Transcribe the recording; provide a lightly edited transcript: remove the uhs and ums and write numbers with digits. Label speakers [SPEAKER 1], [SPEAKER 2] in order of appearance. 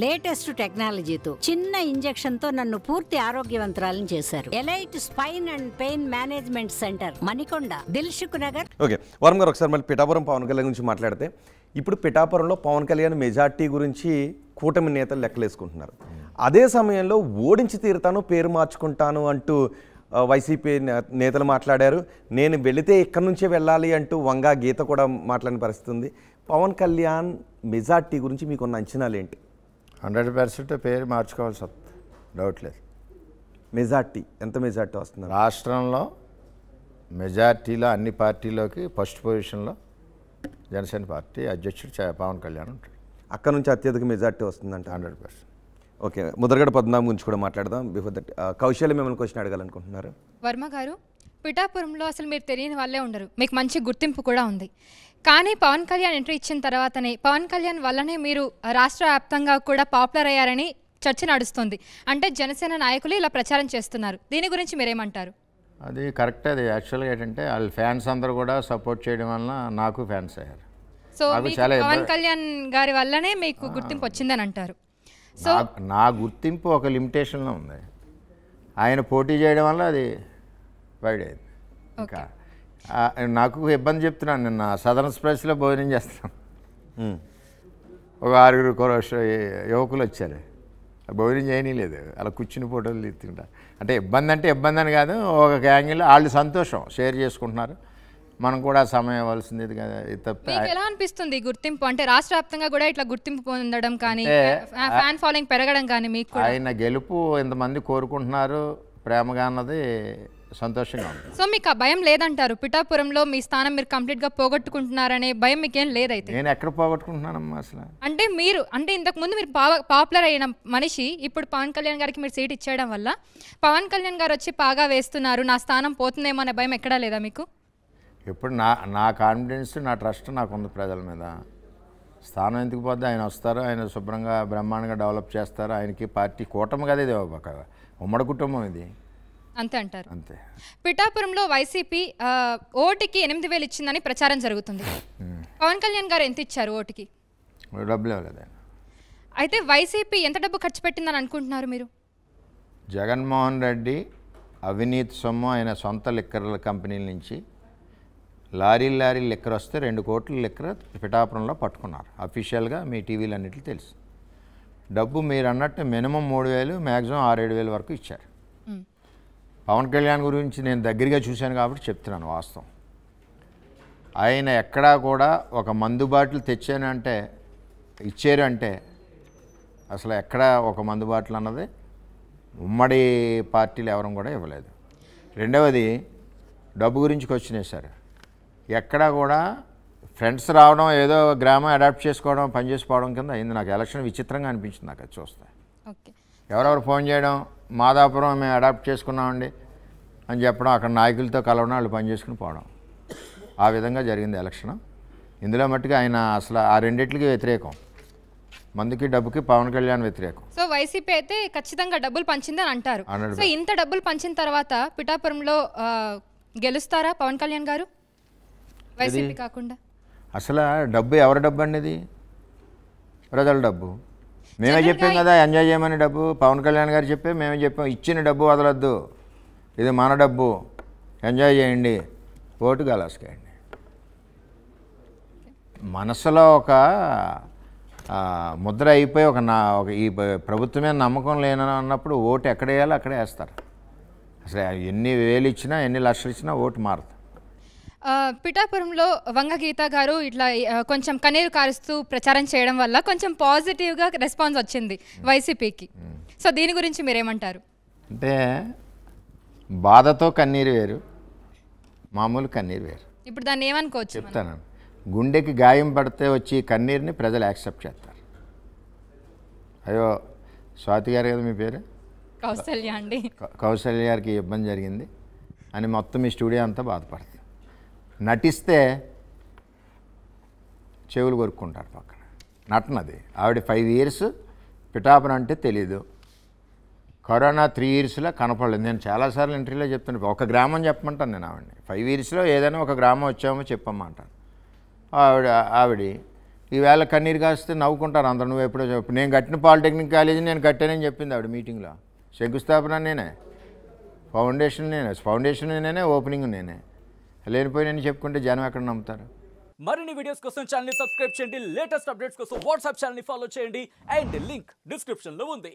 [SPEAKER 1] Latest టెక్నాలజీతో చిన్న injection తో నన్ను పూర్తి ఆరోగ్యవంతురాలను చేశారు. Elite spine and pain management centre, Manikonda, Dilsukh Nagar.
[SPEAKER 2] Okay, వరం గారు ఒకసారి మళ్ళీ పిఠాపురం పవన్ కళ్యాణ్ గురించి మాట్లాడితే, ఇప్పుడు పిఠాపురంలో పవన్ కళ్యాణ్ మెజార్టీ గురించి కూటమి నేతలు లెక్కలేసుకుంటున్నారు. అదే సమయంలో ఓడించి తీరుతాను, పేరు మార్చుకుంటాను అంటూ వైసీపీ నేతలు మాట్లాడారు. నేను వెళితే ఇక్కడి నుంచే వెళ్ళాలి అంటూ వంగా గీత కూడా మాట్లాడిన పరిస్థితి ఉంది. పవన్ కళ్యాణ్ మెజార్టీ గురించి మీకున్న అంచనాలు ఏంటి?
[SPEAKER 3] 100% పేరు మార్చుకోవాల్సి వస్తుంది, డౌట్ లేదు.
[SPEAKER 2] మెజార్టీ ఎంత మెజార్టీ వస్తుంది?
[SPEAKER 3] రాష్ట్రంలో మెజార్టీలో అన్ని పార్టీలోకి ఫస్ట్ పొజిషన్లో జనసేన పార్టీ అధ్యక్షుడు పవన్ కళ్యాణ్ ఉంటాడు.
[SPEAKER 2] అక్కడ నుంచి అత్యధిక మెజార్టీ వస్తుందంట.
[SPEAKER 3] 100%.
[SPEAKER 2] ఓకే, ముద్రగడ పద్మనాభం గురించి కూడా మాట్లాడదాం. బిఫోర్ దట్ కౌశల్య మిమ్మల్ని క్వశ్చన్ అడగాలనుకుంటున్నారు.
[SPEAKER 4] వర్మ గారు, పిఠాపురంలో అసలు మీరు తెలియని వాళ్ళే ఉండరు, మీకు మంచి గుర్తింపు కూడా ఉంది. కానీ పవన్ కళ్యాణ్ ఎంట్రీ ఇచ్చిన తర్వాతనే, పవన్ కళ్యాణ్ వల్లనే మీరు రాష్ట్ర వ్యాప్తంగా కూడా పాపులర్ అయ్యారని చర్చ నడుస్తుంది. అంటే జనసేన నాయకులు ఇలా ప్రచారం చేస్తున్నారు. దీని గురించి మీరేమంటారు?
[SPEAKER 3] అది కరెక్ట్. అది యాక్చువల్గా ఏంటంటే వాళ్ళ ఫ్యాన్స్ అందరూ కూడా సపోర్ట్ చేయడం వల్ల నాకు ఫ్యాన్స్ అయ్యారు.
[SPEAKER 4] సో పవన్ కళ్యాణ్ గారి వల్లనే మీకు గుర్తింపు వచ్చిందని అంటారు. సో
[SPEAKER 3] నా గుర్తింపు ఒక లిమిటేషన్లో ఉంది. ఆయన పోటీ చేయడం వల్ల అది వైడ్ అయింది. ఇంకా నాకు ఇబ్బంది చెప్తున్నాను. నిన్న సదరన్ ఎక్స్ప్రెస్లో భోజనం చేస్తున్నాను. ఒక 6 యువకులు వచ్చారు. భోజనం చేయనీలేదు, అలా కూర్చుని ఫోటోలు తీస్తుంటారు. అంటే ఇబ్బంది అని కాదు, ఒక యాంగిల్లో వాళ్ళు సంతోషం షేర్ చేసుకుంటున్నారు. మనం కూడా సమయం ఇవ్వాల్సింది కదా. తప్ప
[SPEAKER 4] ఎలా అనిపిస్తుంది గుర్తింపు? అంటే రాష్ట్ర వ్యాప్తంగా కూడా ఇట్లా గుర్తింపు పొందడం కానీ, ఫ్యాన్ ఫాలోయింగ్ పెరగడం కానీ, మీకు
[SPEAKER 3] ఆయన గెలుపు ఇంతమంది కోరుకుంటున్నారు ప్రేమగా అన్నది సంతోషంగా ఉంది.
[SPEAKER 4] సో మీకు ఆ భయం లేదంటారు? పిఠాపురంలో మీ స్థానం మీరు కంప్లీట్గా పోగొట్టుకుంటున్నారనే భయం మీకేం లేదైతే?
[SPEAKER 3] నేను ఎక్కడ పోగొట్టుకుంటున్నానమ్మా అసలు?
[SPEAKER 4] అంటే ఇంతకుముందు మీరు పాపులర్ అయిన మనిషి, ఇప్పుడు పవన్ కళ్యాణ్ గారికి మీరు సీట్ ఇచ్చేయడం వల్ల పవన్ కళ్యాణ్ గారు వచ్చి పాగా వేస్తున్నారు, నా స్థానం పోతుందేమో అనే భయం ఎక్కడా లేదా మీకు?
[SPEAKER 3] ఇప్పుడు నా కాన్ఫిడెన్స్, నా ట్రస్ట్ నాకు ఉంది ప్రజల మీద. స్థానం ఎందుకు పోద్ది? ఆయన వస్తారు, ఆయన శుభ్రంగా బ్రహ్మాండంగా డెవలప్ చేస్తారు. ఆయనకి పార్టీ కూటమి కదా, ఇది ఒక ఉమ్మడి కుటుంబం ఇది.
[SPEAKER 4] అంతే అంటారు?
[SPEAKER 3] అంతే.
[SPEAKER 4] పిఠాపురంలో వైసీపీ ఓటుకి 8,000 ఇచ్చిందని ప్రచారం జరుగుతుంది. పవన్ కళ్యాణ్ గారు ఎంత ఇచ్చారు ఓటుకి?
[SPEAKER 3] డబ్బులు ఇవ్వలేదు.
[SPEAKER 4] అయితే వైసీపీ ఎంత డబ్బు ఖర్చు పెట్టిందని అనుకుంటున్నారు మీరు?
[SPEAKER 3] జగన్మోహన్ రెడ్డి అవినీతి సొమ్ము ఆయన సొంత లిక్కర్ల కంపెనీల నుంచి లారీ లిక్కర్ వస్తే 2 కోట్ల లిక్కర్ పిఠాపురంలో పట్టుకున్నారు. అఫీషియల్గా మీ టీవీలన్నింటిలో తెలుసు. డబ్బు మీరు అన్నట్టు మినిమం 3,000, మ్యాక్సిమం 6-7 వరకు ఇచ్చారు. పవన్ కళ్యాణ్ గురించి నేను దగ్గరగా చూశాను కాబట్టి చెప్తున్నాను వాస్తవం. ఆయన ఎక్కడా కూడా ఒక మందు బాటిల్ తెచ్చానంటే ఇచ్చారు అంటే అసలు ఎక్కడ ఒక మందు బాటిల్ అన్నది ఉమ్మడి పార్టీలు ఎవరం కూడా ఇవ్వలేదు. రెండవది డబ్బు గురించి క్వశ్చన్ వేశారు. ఎక్కడా కూడా ఫ్రెండ్స్ రావడం, ఏదో గ్రామం అడాప్ట్ చేసుకోవడం, పనిచేసుకోవడం కింద అయింది. నాకు ఎలక్షన్ విచిత్రంగా అనిపించింది నాకు అది చూస్తే.
[SPEAKER 4] ఓకే,
[SPEAKER 3] ఎవరెవరు ఫోన్ చేయడం, మాదాపురం మేము అడాప్ట్ చేసుకున్నామండి అని చెప్పడం, అక్కడ నాయకులతో కలవడం, వాళ్ళు పని చేసుకుని పోవడం, ఆ విధంగా జరిగింది ఎలక్షన్. ఇందులో మట్టుగా ఆయన అసలు ఆ రెండిట్లకి వ్యతిరేకం. మందుకి డబ్బుకి పవన్ కళ్యాణ్ వ్యతిరేకం.
[SPEAKER 4] సో వైసీపీ అయితే ఖచ్చితంగా డబ్బులు పంచిందని అంటారు. సో ఇంత డబ్బులు పంచిన తర్వాత పిఠాపురంలో గెలుస్తారా పవన్ కళ్యాణ్ గారు, వైసీపీ కాకుండా?
[SPEAKER 3] అసలు డబ్బు ఎవరి డబ్బు అండి? ఇది ప్రజల డబ్బు. మేమే చెప్పాం కదా ఎంజాయ్ చేయమని. డబ్బు పవన్ కళ్యాణ్ గారు చెప్పే మేమే చెప్పాం, ఇచ్చిన డబ్బు వదలొద్దు, ఇది మన డబ్బు, ఎంజాయ్ చేయండి, ఓటు గలాసుకేయండి. మనసులో ఒక ముద్ర అయిపోయి ఒక ఈ ప్రభుత్వం మీద నమ్మకం లేనన్నప్పుడు ఓటు ఎక్కడ వేయాలో అక్కడే వేస్తారు. అసలు ఎన్ని వేలు ఇచ్చినా, ఎన్ని లక్షలు ఇచ్చినా ఓటు మారదు.
[SPEAKER 4] పిఠాపురంలో వంగ గీత గారు ఇట్లా కొంచెం కన్నీరు కారుస్తూ ప్రచారం చేయడం వల్ల కొంచెం పాజిటివ్గా రెస్పాన్స్ వచ్చింది వైసీపీకి. సో దీని గురించి మీరేమంటారు?
[SPEAKER 3] అంటే బాధతో కన్నీరు వేరు, మామూలు కన్నీరు వేరు.
[SPEAKER 4] ఇప్పుడు దాన్ని ఏమనుకోవచ్చు?
[SPEAKER 3] చెప్తాను. గుండెకి గాయం పడితే వచ్చి కన్నీరుని ప్రజలు యాక్సెప్ట్ చేస్తారు. అయ్యో స్వాతి గారు కదా మీ పేరు?
[SPEAKER 4] కౌశల్య అండి.
[SPEAKER 3] కౌశల్య గారికి ఇబ్బంది జరిగింది అని మొత్తం మీ స్టూడియో అంతా బాధపడుతుంది. నటిస్తే చెవులు కొరుక్కుంటారు పక్కన. నటనది. ఆవిడ 5 years పిఠాపురం అంటే తెలీదు. కరోనా 3 yearsలో కనపడలేదు. నేను చాలాసార్లు ఇంటర్వ్యూలో చెప్తాను, ఒక గ్రామం చెప్పమంటాను నేను ఆవిడని. 5 yearsలో ఏదైనా ఒక గ్రామం వచ్చామో చెప్పమ్మంటాను. ఆవిడ ఈవేళ కన్నీరు కాస్తే నవ్వుకుంటారు అందరు. నువ్వు ఎప్పుడో చెప్పు, నేను కట్టిన పాలిటెక్నిక్ కాలేజీ నేను కట్టానని చెప్పింది ఆవిడ మీటింగ్లో. శంకుస్థాపన నేనే, ఫౌండేషన్ నేనే, ఓపెనింగ్ నేనే. లేనిపోయినని చెప్పుకుంటే జనం ఎక్కడ నమ్ముతారు?
[SPEAKER 5] మరిన్ని వీడియోస్ కోసం ఛానల్ ని సబ్స్క్రైబ్ చేయండి, లేటెస్ట్ అప్డేట్స్ కోసం వాట్సాప్ ఛానల్ ని ఫాలో చేయండి, అండ్ లింక్ డిస్క్రిప్షన్ లో ఉంది.